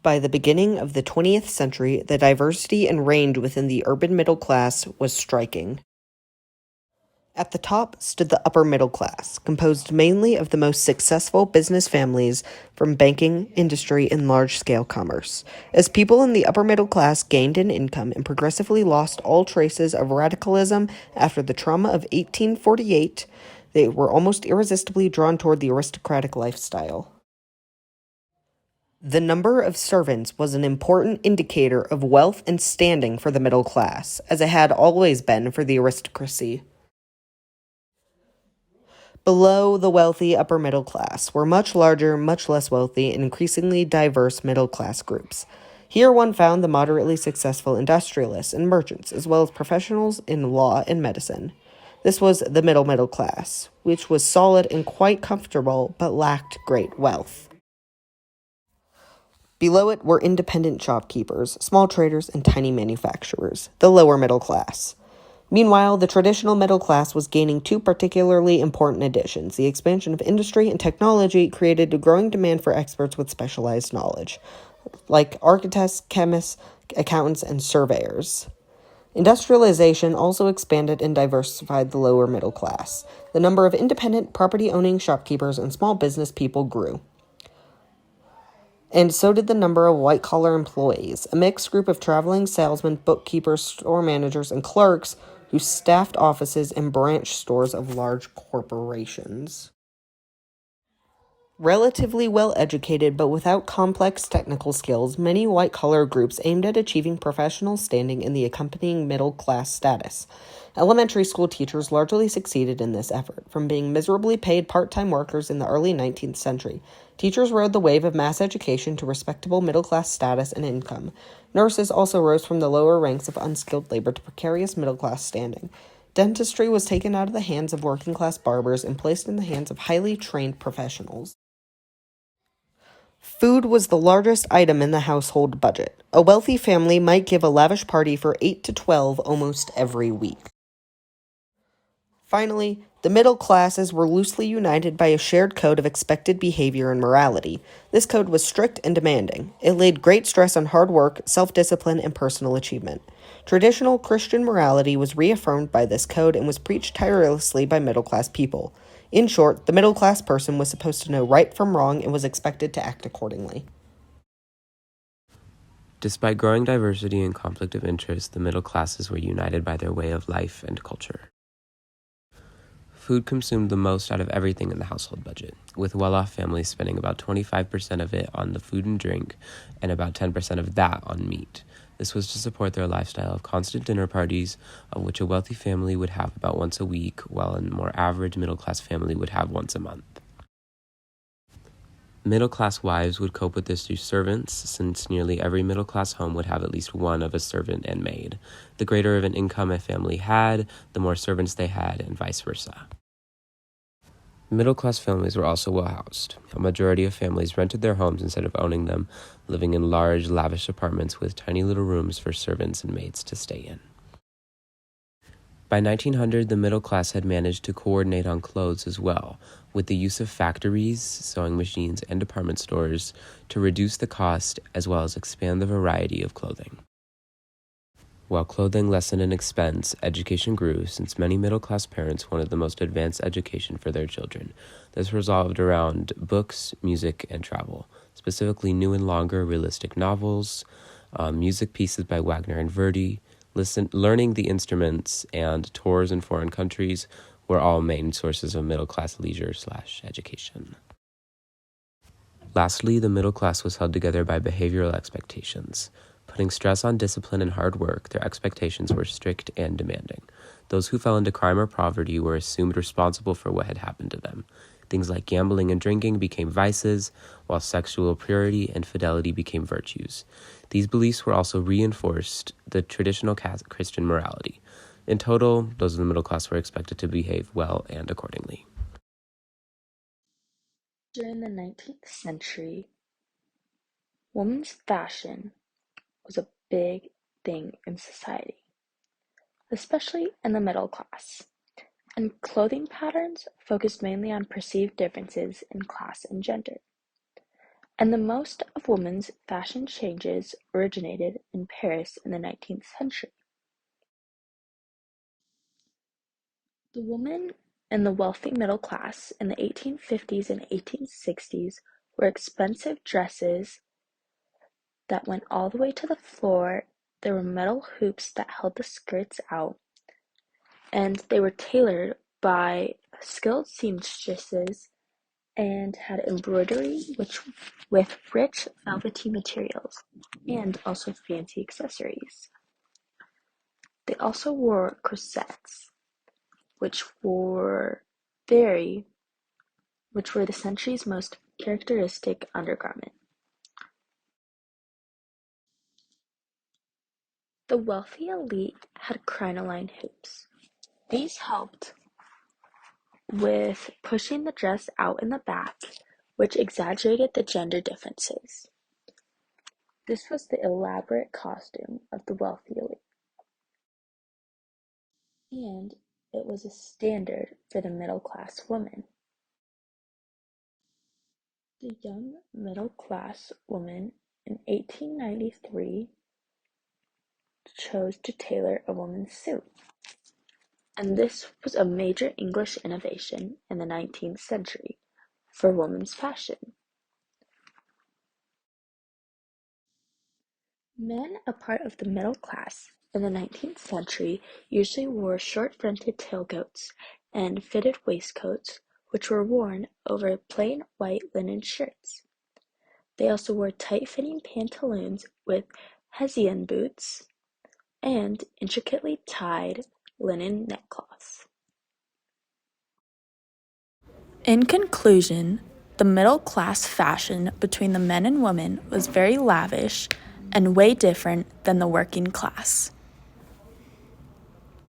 By the beginning of the 20th century, the diversity and range within the urban middle class was striking. At the top stood the upper middle class, composed mainly of the most successful business families from banking, industry, and large-scale commerce. As people in the upper middle class gained in income and progressively lost all traces of radicalism after the trauma of 1848, they were almost irresistibly drawn toward the aristocratic lifestyle. The number of servants was an important indicator of wealth and standing for the middle class, as it had always been for the aristocracy. Below the wealthy upper middle class were much larger, much less wealthy, and increasingly diverse middle class groups. Here one found the moderately successful industrialists and merchants, as well as professionals in law and medicine. This was the middle class, which was solid and quite comfortable, but lacked great wealth. Below it were independent shopkeepers, small traders, and tiny manufacturers, the lower middle class. Meanwhile, the traditional middle class was gaining two particularly important additions. The expansion of industry and technology created a growing demand for experts with specialized knowledge, like architects, chemists, accountants, and surveyors. Industrialization also expanded and diversified the lower middle class. The number of independent property-owning shopkeepers and small business people grew. And so did the number of white-collar employees, a mixed group of traveling salesmen, bookkeepers, store managers, and clerks who staffed offices and branch stores of large corporations. Relatively well-educated but without complex technical skills, many white-collar groups aimed at achieving professional standing in the accompanying middle-class status. Elementary school teachers largely succeeded in this effort. From being miserably paid part-time workers in the early 19th century, teachers rode the wave of mass education to respectable middle-class status and income. Nurses also rose from the lower ranks of unskilled labor to precarious middle-class standing. Dentistry was taken out of the hands of working-class barbers and placed in the hands of highly trained professionals. Food was the largest item in the household budget. A wealthy family might give a lavish party for 8 to 12 almost every week. Finally, the middle classes were loosely united by a shared code of expected behavior and morality. This code was strict and demanding. It laid great stress on hard work, self-discipline, and personal achievement. Traditional Christian morality was reaffirmed by this code and was preached tirelessly by middle-class people. In short, the middle-class person was supposed to know right from wrong and was expected to act accordingly. Despite growing diversity and conflict of interest, the middle classes were united by their way of life and culture. Food consumed the most out of everything in the household budget, with well-off families spending about 25% of it on the food and drink, and about 10% of that on meat. This was to support their lifestyle of constant dinner parties, of which a wealthy family would have about once a week, while a more average middle-class family would have once a month. Middle-class wives would cope with this through servants, since nearly every middle-class home would have at least one of a servant and maid. The greater of an income a family had, the more servants they had, and vice versa. Middle-class families were also well-housed. A majority of families rented their homes instead of owning them, living in large, lavish apartments with tiny little rooms for servants and maids to stay in. By 1900, the middle class had managed to coordinate on clothes as well, with the use of factories, sewing machines, and department stores to reduce the cost as well as expand the variety of clothing. While clothing lessened in expense, education grew since many middle-class parents wanted the most advanced education for their children. This revolved around books, music, and travel, specifically new and longer realistic novels, music pieces by Wagner and Verdi, learning the instruments, and tours in foreign countries were all main sources of middle-class leisure/education. Lastly, the middle class was held together by behavioral expectations. Putting stress on discipline and hard work, their expectations were strict and demanding. Those who fell into crime or poverty were assumed responsible for what had happened to them. Things like gambling and drinking became vices, while sexual purity and fidelity became virtues. These beliefs were also reinforced the traditional Christian morality. In total, those of the middle class were expected to behave well and accordingly. During the 19th century, women's fashion was a big thing in society, especially in the middle class, and clothing patterns focused mainly on perceived differences in class and gender. And the most of women's fashion changes originated in Paris in the 19th century. The women in the wealthy middle class in the 1850s and 1860s wore expensive dresses that went all the way to the floor. There were metal hoops that held the skirts out, and they were tailored by skilled seamstresses and had embroidery with rich velvety materials and also fancy accessories. They also wore corsets, which were the century's most characteristic undergarment. The wealthy elite had crinoline hoops. These helped with pushing the dress out in the back, which exaggerated the gender differences. This was the elaborate costume of the wealthy elite, and it was a standard for the middle-class woman. The young middle-class woman in 1893 chose to tailor a woman's suit, and this was a major English innovation in the 19th century for women's fashion. Men, a part of the middle class in the 19th century, usually wore short-fronted tailcoats and fitted waistcoats, which were worn over plain white linen shirts. They also wore tight-fitting pantaloons with Hessian boots and intricately tied linen neckcloths. In conclusion, the middle-class fashion between the men and women was very lavish and way different than the working class.